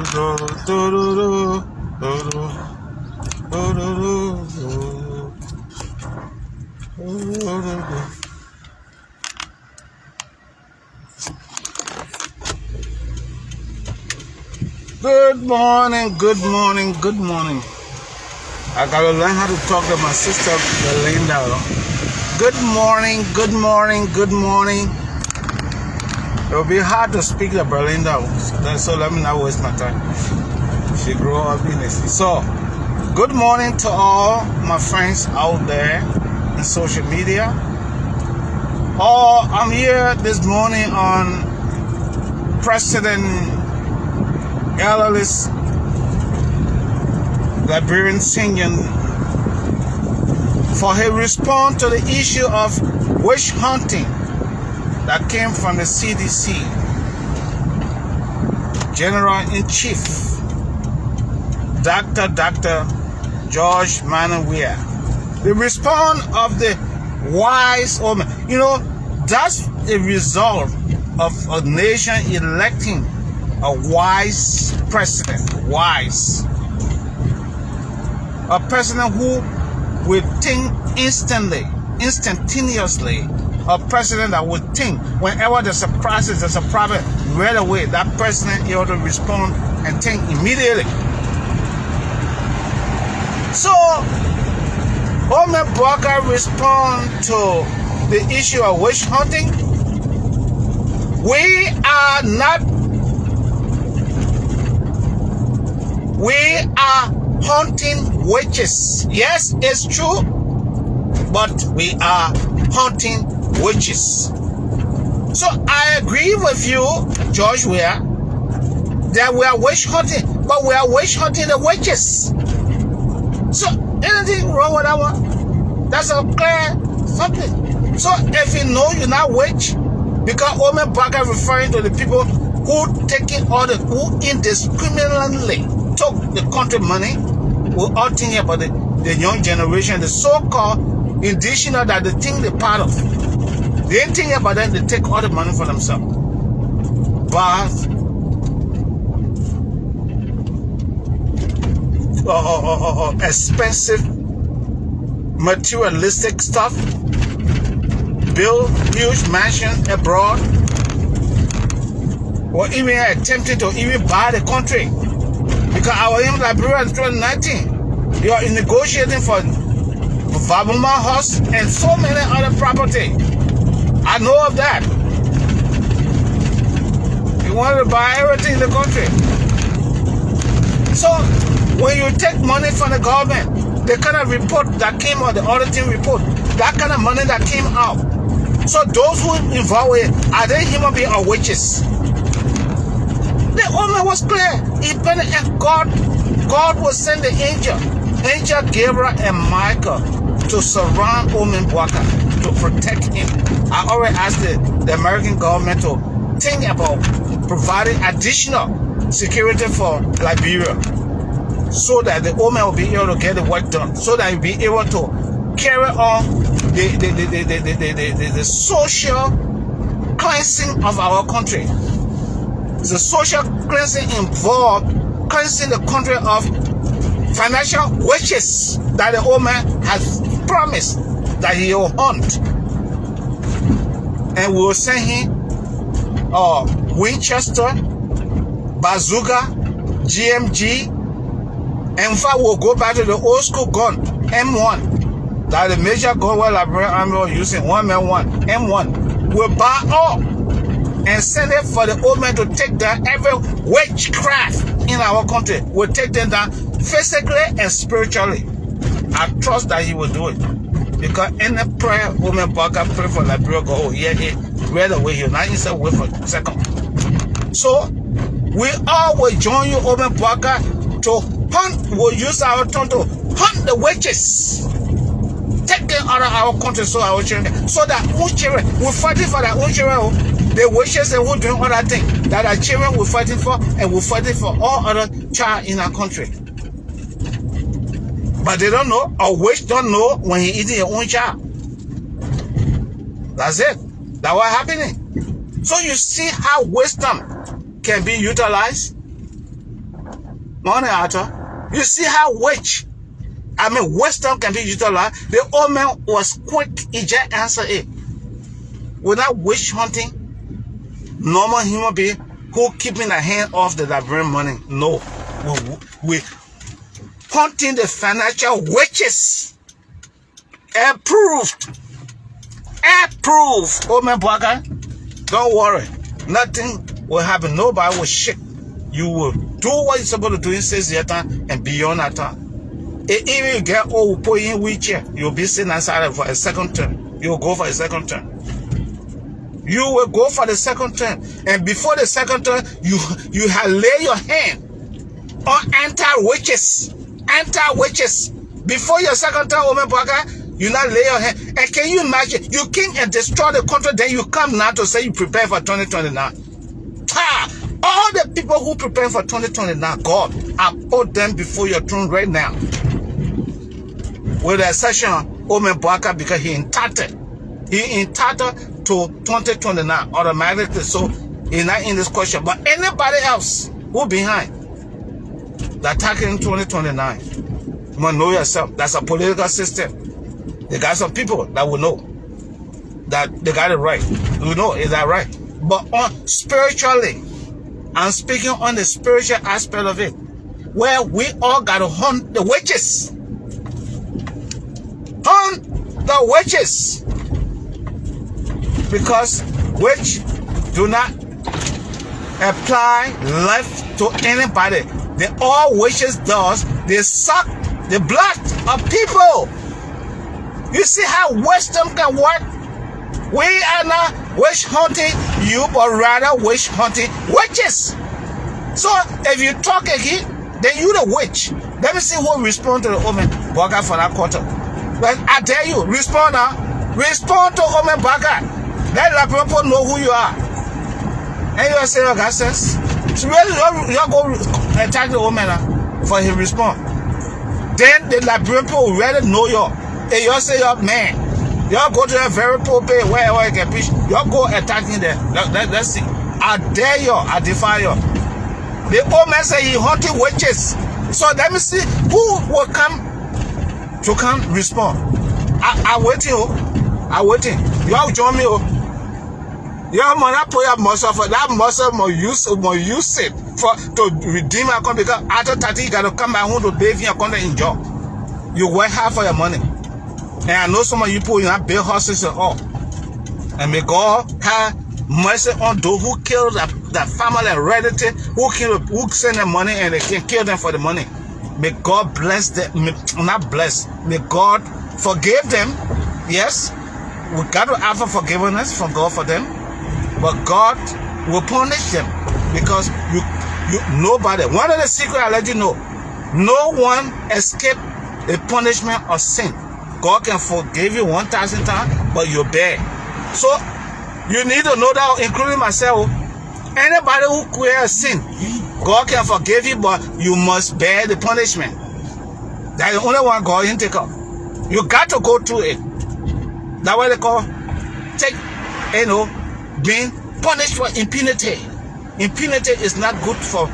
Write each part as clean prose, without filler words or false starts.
Good morning, good morning, good morning. I gotta learn how to talk to my sister Belinda. Good morning, good morning, good morning. It will be hard to speak to Belinda, so let me not waste my time. She grew up in this. So, good morning to all my friends out there in social media. I'm here this morning on President Ellis Liberian Singing for his response to the issue of witch hunting that came from the CDC General-in-Chief Dr. George Manawia. The response of the wise woman, that's the result of a nation electing a wise president, a president who will think instantaneously, a president that would think whenever there's a crisis, there's a problem, right away, that president is able to respond and think immediately. So, Boakai respond to the issue of witch hunting. We are hunting witches. Yes, it's true, but we are hunting witches. So I agree with you, George Weah, that we are witch hunting, but we are witch hunting the witches. So anything wrong with that one? That's a clear something. So if you know you're not witch, because Omen Boakai referring to the people who indiscriminately took the country money. We're all thinking about the young generation, the so-called indigenous that they think they're part of. They ain't thinking about them, they take all the money for themselves. But expensive materialistic stuff, build huge mansions abroad, or even attempting to even buy the country. Because our in Liberia in 2019, you are negotiating for Vabuma House and so many other property. I know of that. You want to buy everything in the country. So when you take money from the government, the kind of report that came out, the auditing report, that kind of money that came out. So those who involved with it, are they human beings or witches? The woman was clear. And God will send the angel Gabriel and Michael to surround Omen Boakai, to protect him. I already asked the American government to think about providing additional security for Liberia, so that the Omen will be able to get the work done, so that he'll be able to carry on the social cleansing of our country. The social cleansing involved cleansing the country of financial witches that the old man has promised that he will hunt. And we will send him Winchester, bazooka, GMG, and in fact we'll go back to the old school gun, M1. That the major gun where Liberian Army was using, 1M1, M1. We'll buy all and send it for the old man to take down every witchcraft in our country. We'll take them down physically and spiritually. I trust that he will do it. Because any prayer Omen Boakai pray for Liberia, go, oh yeah, right away, he'll not inside wait for a second. So we all will join you, Omen Boakai, to hunt. We'll use our tongue to hunt the witches. Take them out of our country so our children, so that our children, we're fighting for their own children. The witches and who doing other things that our children we're fighting for, and we're fighting for all other child in our country. But they don't know, or witch don't know when he eating your own child. That's it. That's what's happening. So you see how wisdom can be utilized. money out of. You see how wisdom can be utilized. The old man was quick, he just answered it. Without witch hunting, normal human being who keeping a hand off the Liberian money. No. We hunting the financial witches. Approved. Old man Boakai, don't worry. Nothing will happen. Nobody will shake. You will do what you're supposed to do in 6 years time and beyond that time. And even you get old, put in wheelchair, you'll be sitting outside for a second term. You'll go for a second term. You will go for the second term. And before the second term, you have laid your hand on anti-witches. Anti-witches. Before your second term, Omen Boakai, you not lay your hand. And can you imagine? You came and destroy the country, then you come now to say you prepare for 2029. All the people who prepare for 2029, God, I put them before your throne right now. With the exception of Omen Boakai, because he entitled. He entitled to 2029 automatically. So he's not in this question. But anybody else who behind that attacking 2029, you must know yourself. That's a political system. They got some people that will know that they got it right. We know, is that right? But on spiritually, I'm speaking on the spiritual aspect of it, where we all got to hunt the witches. Hunt the witches. Because witch do not apply life to anybody. They all witches does, they suck the blood of people. You see how wisdom can work? We are not witch hunting you, but rather witch hunting witches. So if you talk again, then you the witch. Let me see who respond to the Omen Boakai for that quarter. But I dare you, respond now. Respond to Omen Boakai. Let the people know who you are. And you say, oh, God says, so really, you go attack the woman for his response. Then the Liberian people will really know you. And you say, your man, you go to a very poor place where you can preach. You go attacking them. Let's see. I dare you. I defy you. The old man say he hunting witches. So let me see who will come respond. I waiting. I waiting. You all join me. Your mother put your muscle for that muscle more use it to redeem your account, because after 30 you gotta come back home to bathe your account and enjoy. You work hard for your money. And I know some of you people, you have big horses and all. And may God have mercy on those who kill that family and relative, who send them money and they can kill them for the money. May God bless them, not bless. May God forgive them. Yes, we got to ask for forgiveness from God for them. But God will punish them, because nobody. One of the secrets I let you know, no one escaped the punishment of sin. God can forgive you 1,000 times, but you're bad. So you need to know that, including myself. Anybody who creates sin, God can forgive you, but you must bear the punishment. That's the only one God can take up. You got to go through it. That's what they call being punished for impunity. Impunity is not good for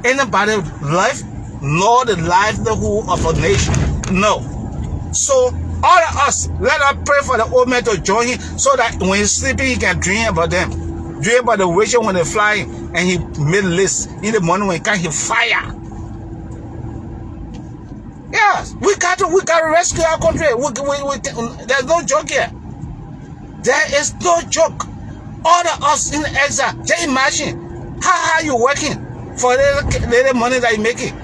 anybody's life, nor the livelihood of a nation. No. So all of us, let us pray for the old man to join him, so that when he's sleeping, he can dream about them. Dream about the witches when they're flying, and he made lists. In the morning when he can, he fire. Yes, we got to rescue our country. There's no joke here. There is no joke. All of us in the exile, just imagine how are you working for the little money that you're making.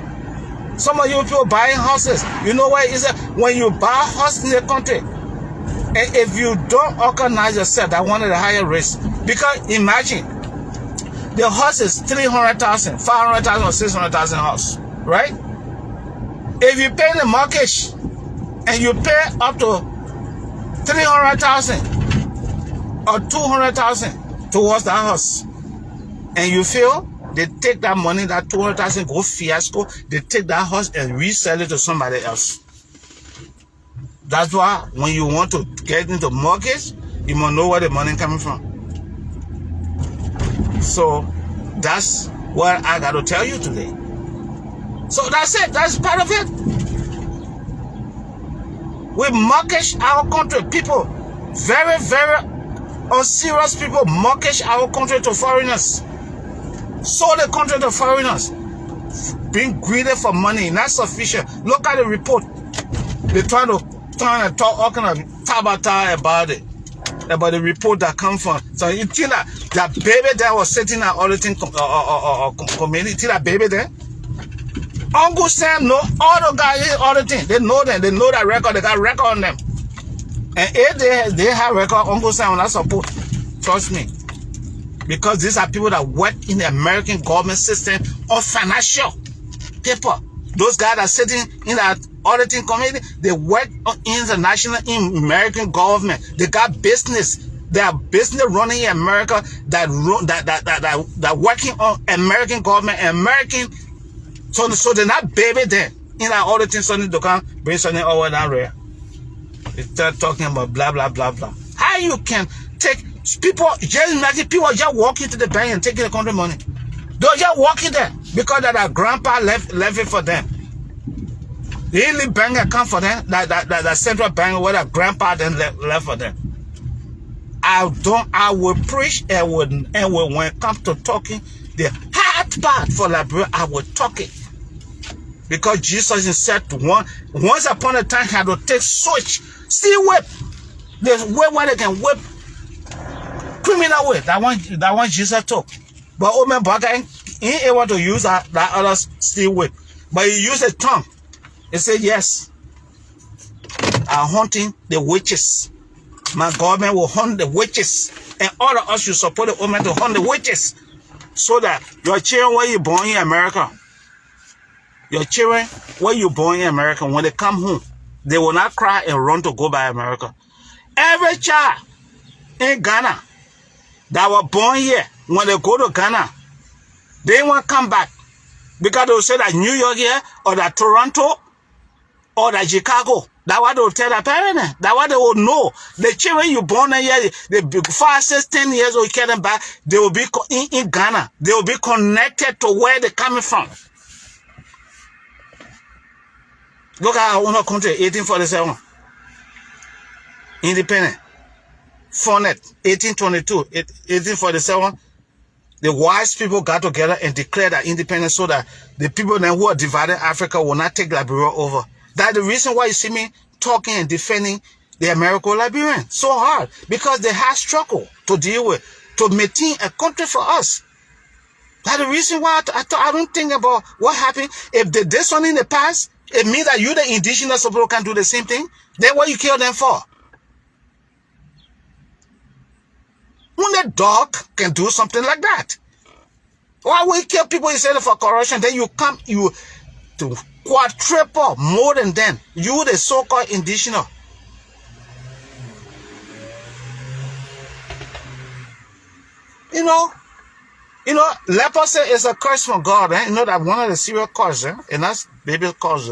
Some of you people buying houses. You know why? Is when you buy a house in the country, and if you don't organize yourself, that's one of the higher risks. Because imagine, the house is 300,000, 500,000, or 600,000 house, right? If you pay the mortgage and you pay up to 300,000 or 200,000 towards the house, and you feel they take that money, that 200,000 go fiasco, they take that house and resell it to somebody else. That's why when you want to get into mortgage, you must know where the money coming from. So that's what I got to tell you today. So that's it. That's part of it. We mortgage our country. People, very, very unserious people mortgage our country to foreigners. Sold the country to foreigners. Being greedy for money, not sufficient. Look at the report. They're trying to talk all kind of tabata about it. About the report that come from. So you think that baby there was sitting at auditing committee, that baby there? Uncle Sam know all the guys auditing. They know them. They know that record. They got record on them. And if they have record, Uncle Sam will not support. Trust me. Because these are people that work in the American government system on financial paper. Those guys that are sitting in that auditing committee, they work international in American government. They got business. They are business running in America that working on American government, American. So they're not baby there. In that auditing, something to come bring something over that rare. They start talking about blah blah blah blah. How you can take people? Just imagine people just walking to the bank and taking the country money. They're just walking there because that grandpa left it for them. They didn't leave bank account for them. That central bank where that grandpa then left for them. I will preach and when it comes to talking the hard part for Liberia, I will talk it. Because Jesus said once upon a time had to take switch, still whip. There's way where they can whip criminal way. That one Jesus took. But old man Boakai ain't able to use that other steel whip. But he used a tongue. He said, yes, I'm hunting the witches. My government will hunt the witches. And all of us should support the old man to hunt the witches. So that your children, where you born in America, your children, where you born in America, when they come home, they will not cry and run to go by America. Every child in Ghana that were born here, when they go to Ghana, they won't come back. Because they will say that New York here, or that Toronto, or that Chicago. That's what they will tell their parents. That's what they will know. The children you born here, they 5, 6, 10 years old, you get them back, they will be in Ghana. They will be connected to where they're coming from. Look at our own country, 1847. Independent. Founded, 1822, 1847. The wise people got together and declared that independence so that the people then who are dividing Africa will not take Liberia over. That's the reason why you see me talking and defending the American Liberians so hard. Because they have struggle to deal with, to maintain a country for us. That's the reason why I don't think about what happened. If they did something in the past, it means that you, the indigenous people, can do the same thing. Then what you kill them for? When the dog can do something like that. Why would you kill people instead of for corruption? Then you to quadruple more than them. You, the so-called indigenous. You know, leprosy is a curse from God. You know that one of the serious causes, and that's baby cause.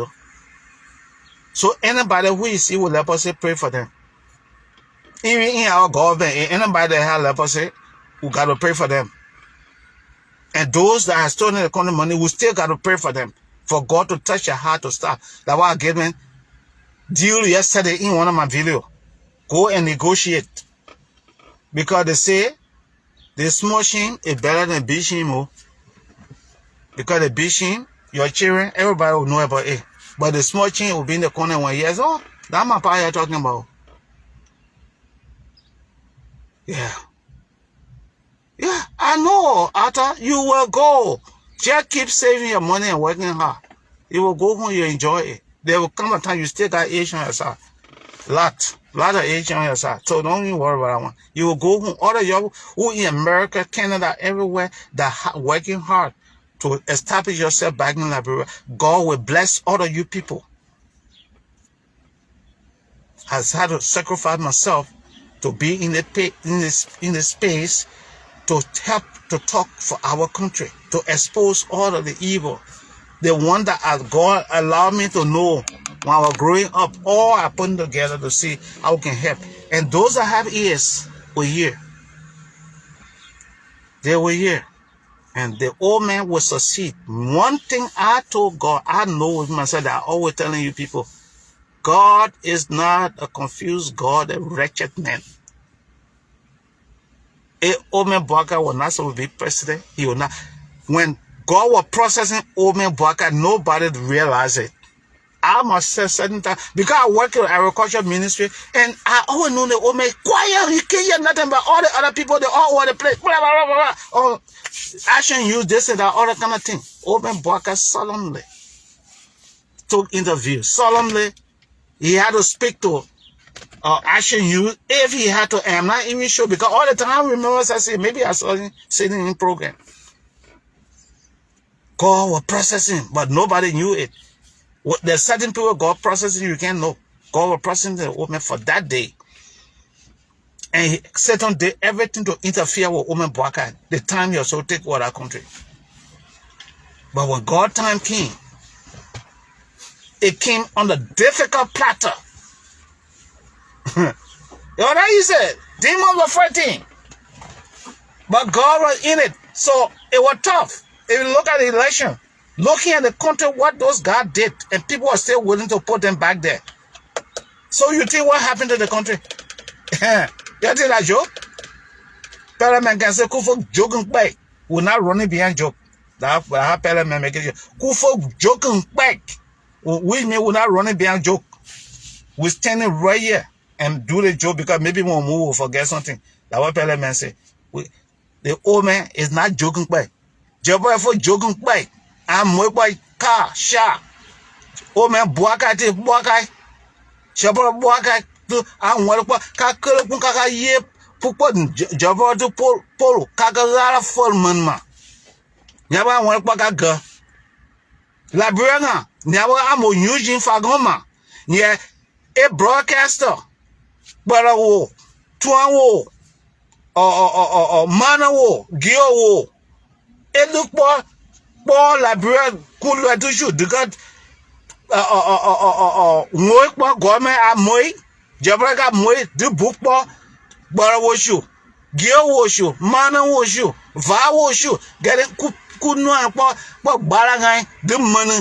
So anybody who you see with leprosy, pray for them. Even in our government, anybody that has leprosy, we got to pray for them. And those that have stolen the country money, we still got to pray for them. For God to touch your heart to stop. That's why I gave them deal yesterday in one of my videos. Go and negotiate. Because they say the small shame is better than big shame. Because the big shame, your children, everybody will know about it. But the small shame will be in the corner 1 year. Oh, that's my part you're talking about. Yeah. Yeah, I know, Arthur. You will go. Just keep saving your money and working hard. You will go home, you enjoy it. There will come a time you still got age on your side. Lot of age on your side. So don't even worry about that one. You will go home. All of you who in America, Canada, everywhere, that working hard to establish yourself back in Liberia, God will bless all of you people. I had to sacrifice myself to be in the space to help to talk for our country, to expose all of the evil. The one that God allowed me to know when I was growing up, all I put together to see how we can help. And those that have ears will hear. They will hear. And the old man will succeed. One thing I told God, I know with myself that I'm always telling you people, God is not a confused God, a wretched man. Old man Boakai was not supposed to be president. He will not. When God was processing old man Boakai, nobody realized it. I must say certain time because I work in the agriculture ministry, and I always know the old man quiet. He can't hear nothing, but all the other people, they all over the place. Blah, blah, blah, blah. Oh, action use this and that, all that kind of thing. Old man Boakai solemnly took interview. Solemnly, he had to speak to action use if he had to. I'm not even sure because all the time I remember I say maybe I saw him sitting in program. God was processing, but nobody knew it. There's certain people God processing you can't know. God was processing the woman for that day. And Satan did everything to interfere with woman Boakai. The time he also take over our country. But when God time came, it came on the difficult platter. You know what he said? Demons were fighting. But God was in it. So it was tough. If you look at the election, looking at the country, what those guys did, and people are still willing to put them back there. So you think what happened to the country? You think that joke? Parliament can say, Kufo joking back. We're not running behind joke. That's how Parliament make it. Kufo joking back. We mean we're not running behind joke. We're standing right here and do the joke because maybe we'll move or forget something. That's what Parliament say. The old man is not joking back. Jabba for joking back. I'm way by car, sha. Old man Boakai to Boakai. Shabba Boakai to I'm well for Kaka ye pupot Jabba to Polo Kakazara for manma. Yaba one Baka. La Brana, never am using Fagoma. Yeah, a broadcaster. But a war, Tuan war, or Mana war, Geo war. It look for. Paul Librarian could let you shoot because moi government a moi Jabraga moi the book for bara was you Geo was you Mana was you Va was you getting could no but barangai the money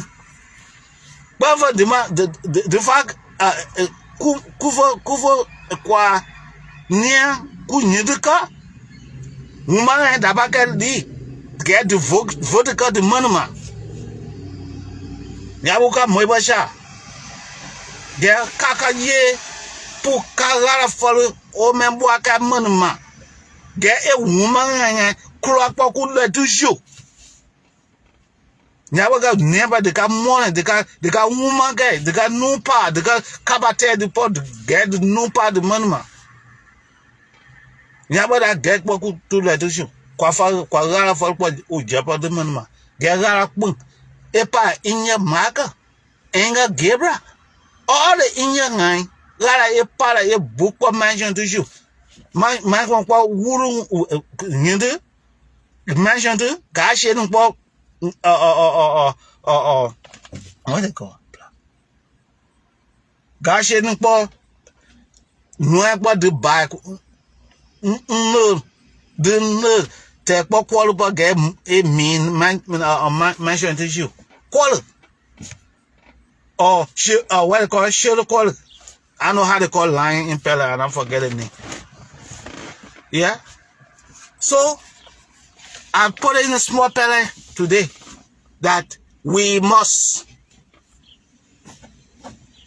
but for the fact kuvo kwa near kunyuka woman and Dabaka D. Get the vote got the money man. Yabuka Moibasha. Get Kaka ye Pukagara follow old man Boakai money man. Get a woman and clock could let to show. Yabuka never they got money, they got woman guy, they got no part, they got Kabate the pot, get the no part the money man. Yabuka get what could let to show. Kwa for Ujapa the Manma. Gagara Punk. Epa in your marker. Enga Gebra. All the in your nine. Lara a para a book of mansion to you. My uncle Wuru Ninde. Mansion to Gash and Bob. What they call Gash and Bob. No, about the bike. No. The take what quality game a mean mention to you. Quality. Or what they call it, should call it. I know how they call lying in Pella and I'm forgetting it. Yeah? So I put it in a small Pella today that we must.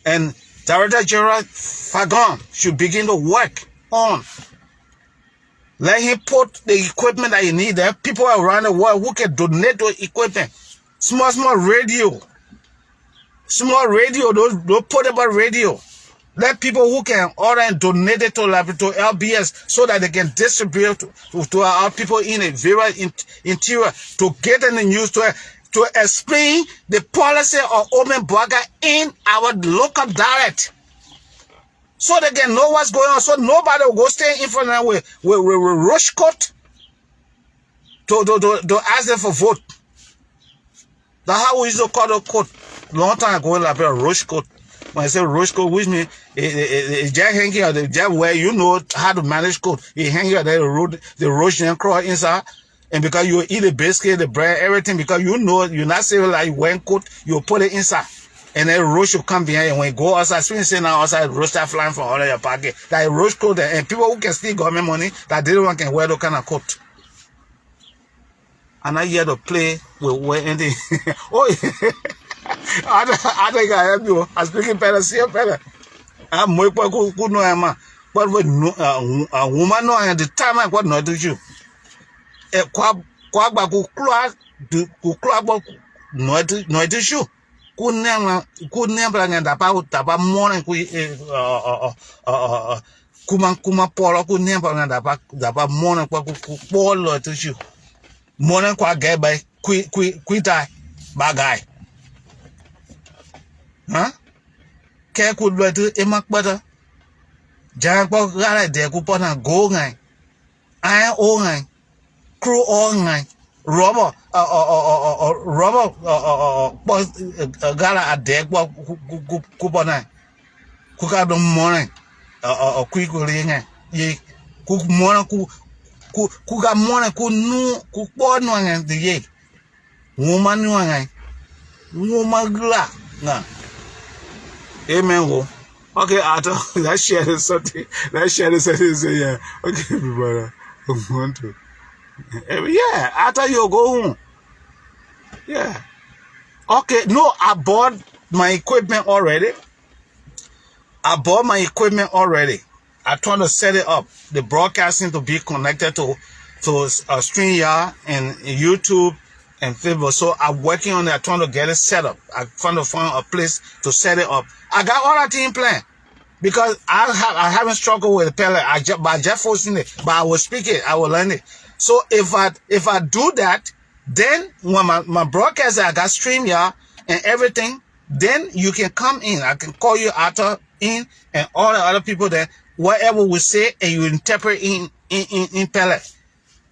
And Director General Fagon should begin to work on. Let him put the equipment that you need there. People around the world who can donate the equipment. Small radio. Small radio, those portable radio. Let people who can order and donate it to LBS so that they can distribute to our people in a very interior to get in the news to explain the policy of Omen Boakai in our local dialect. So they can know what's going on. So nobody will go stay in front of them with rush coat to ask them for vote. That's how we used to call the coat. Long time ago, like a rush coat. When I say rush coat, which means it's just hanging out the where you know how to manage coat. You hang out there, the rush and crawl inside. And because you eat the biscuit, the bread, everything, because you know you're not saying like when cooked, you put it inside. And then roach will come behind, and when you go outside, swing say now outside, roach start flying from all of your pocket. Like roach coat, and people who can steal government money, that they don't can wear those kind of coat. And I hear to play with anything. Oh, I think I help you. I'm speaking better, see better. I'm more good no man. But when a woman know at the time I got not do you. A quab ku club no do you. Couldn't never and about morning kuma polo could never and about morning polo to you. Morning kwa get by quit die bagay. Huh? Care could do a mac butter. Jack Bog Gala de Coupon go nine. I own nine. Crew all nine. Robber Gala a deck coupon. Cook out the morning. Quick ring. Ye cook morning cook a morning could no cook born one and the ye. Woman one. Woman gla. Nah. Amen. Okay, Arthur, let's share this something. Let's share this something. Yeah. Okay, brother. I want to. Yeah, after you go home. Yeah. Okay, no, I bought my equipment already. I trying to set it up. The broadcasting to be connected to StreamYard and YouTube and Facebook. So I'm working on it. I'm trying to get it set up. I'm trying to find a place to set it up. I got all that team plan because I haven't struggled with the pellet. I just forcing it, but I will speak it. I will learn it. So if I do that, then when my broadcast, I got StreamYard and everything, then you can come in. I can call you Arthur in and all the other people that whatever we say and you interpret in pellet.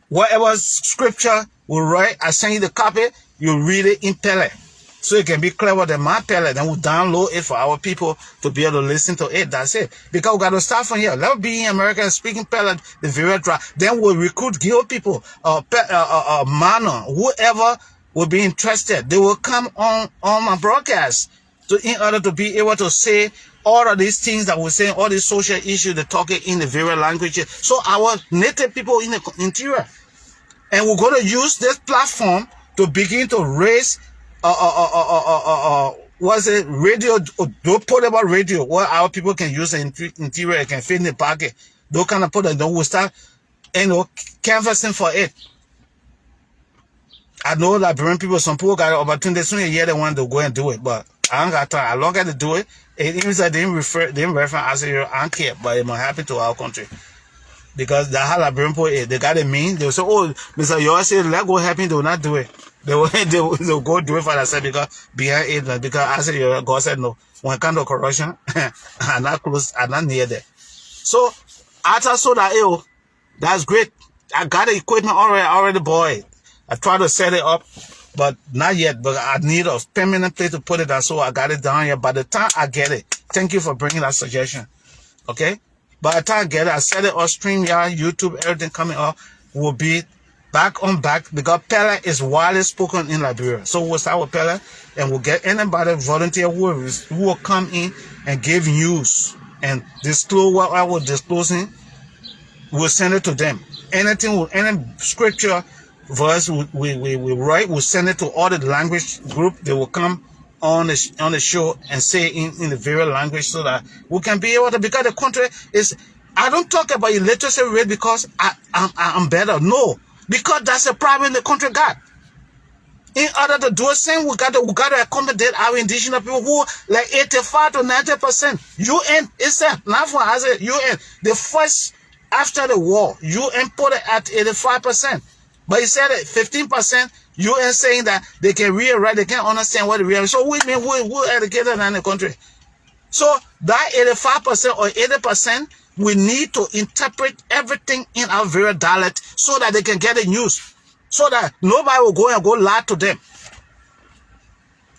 Whatever scripture we write, I send you the copy, you read it in pellet. So it can be clever than my pellet. Then we'll download it for our people to be able to listen to it. That's it. Because we got to start from here. Let's be in America and speaking pellet, the very dry. Then we'll recruit guild people, manor, whoever will be interested. They will come on my broadcast in order to be able to say all of these things that we're saying, all these social issues, they're talking in the very languages. So our native people in the interior. And we're going to use this platform to begin to raise what's it, radio, portable radio, where our people can use the interior, can fit in the pocket. Those kind of product, then we'll start, canvassing for it. I know that Liberian people, some people got an opportunity, soon a year they want to go and do it, but I don't got time. I don't got to do it. It means that they didn't refer as I don't care, but it might happen to our country. Because the whole Liberian people, they got a mean, they'll say, oh, Mr. Yoa said, let go happen, they will not do it. They'll go do it for themselves because behind it, because I said, God said no. When it comes to corruption, I'm not close, I'm not near there. So, after so that, that's great. I got the equipment already bought. I tried to set it up, but not yet. But I need a permanent place to put it down, so I got it down here. By the time I get it, thank you for bringing that suggestion. Okay? By the time I get it, I set it up, StreamYard, YouTube, everything coming up will be back on back because Pele is widely spoken in Liberia. So we'll start with Pele and we'll get anybody volunteer who will come in and give news and disclose what I was disclosing. We'll send it to them. Anything, any scripture verse we write, we'll send it to all the language group. They will come on the show and say in the very language so that we can be able to, because the country is, I don't talk about illiteracy rate because I'm better. No. Because that's a problem the country got. In order to do the same, we got to accommodate our indigenous people who like 85 to 90%. UN itself, not for us, UN. The first after the war, UN put it at 85%. But he said that 15%, UN saying that they can rewrite, they can't understand what the real. So we mean we're educated in the country. So that 85% or 80%, we need to interpret everything in our very dialect so that they can get the news. So that nobody will go and go lie to them.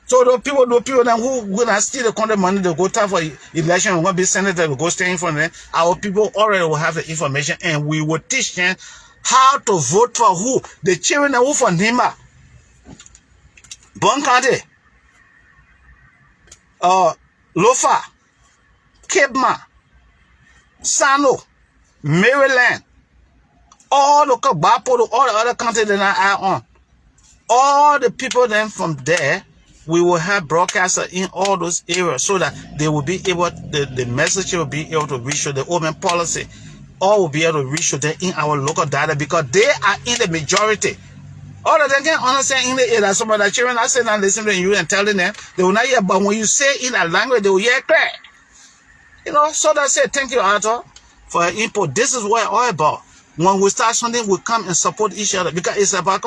So those people that who will not steal the country money, they go time for election, we're going to be senator, we go stay in front of them. Our people already will have the information and we will teach them how to vote for who. The children who for Nima, Bon County, Lofa, Kebma, Sano, Maryland, all the Bapo, all the other countries that I on. All the people then from there, we will have broadcasters in all those areas so that they will be able, the message will be able to reach the open policy. All will be able to reach them in our local data because they are in the majority. All of them can understand in the area. Some of the children are saying and listening to you and telling them, they will not hear, but when you say in a language, they will hear clear. You know, so that's it. Thank you, Arthur, for your input. This is what it's all about. When we start something, we come and support each other because it's about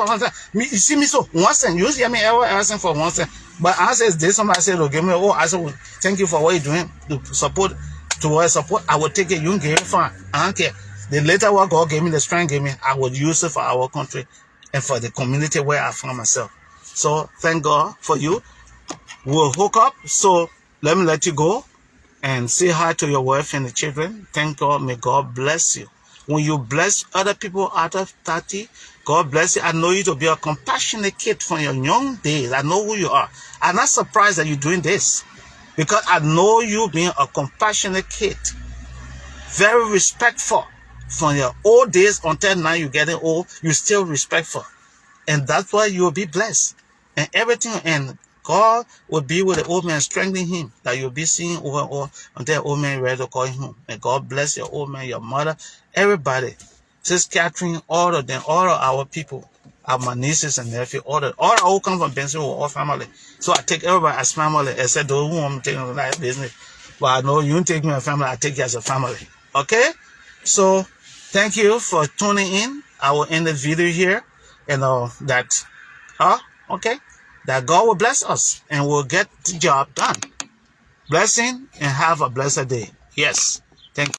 me. You see me so one cent. You hear me ever asking for 1 cent, but I says this. Somebody said, "Oh, give me." Oh, I said, well, "Thank you for what you're doing to support." Towards support, I will take it. You can give it fine. I don't care. The later what God gave me, the strength gave me, I would use it for our country and for the community where I found myself. So thank God for you. We'll hook up. So let me let you go and say hi to your wife and the children. Thank God. May God bless you. When you bless other people out of 30, God bless you. I know you to be a compassionate kid from your young days. I know who you are. I'm not surprised that you're doing this because I know you being a compassionate kid, very respectful from your old days until now you're getting old. You're still respectful, and that's why you will be blessed and everything. And God will be with the old man, strengthening him, that you'll be seeing over and over until the old man is ready to call him home. And God bless your old man, your mother, everybody. Sister Catherine, all of them, all of our people, my nieces and nephews, all who come from Benson, all family. So I take everybody as family, except those who want to take me like business. But I know you take me as family, I take you as a family. Okay? So thank you for tuning in. I will end the video here. And okay, that God will bless us and we'll get the job done. Blessing and have a blessed day. Yes.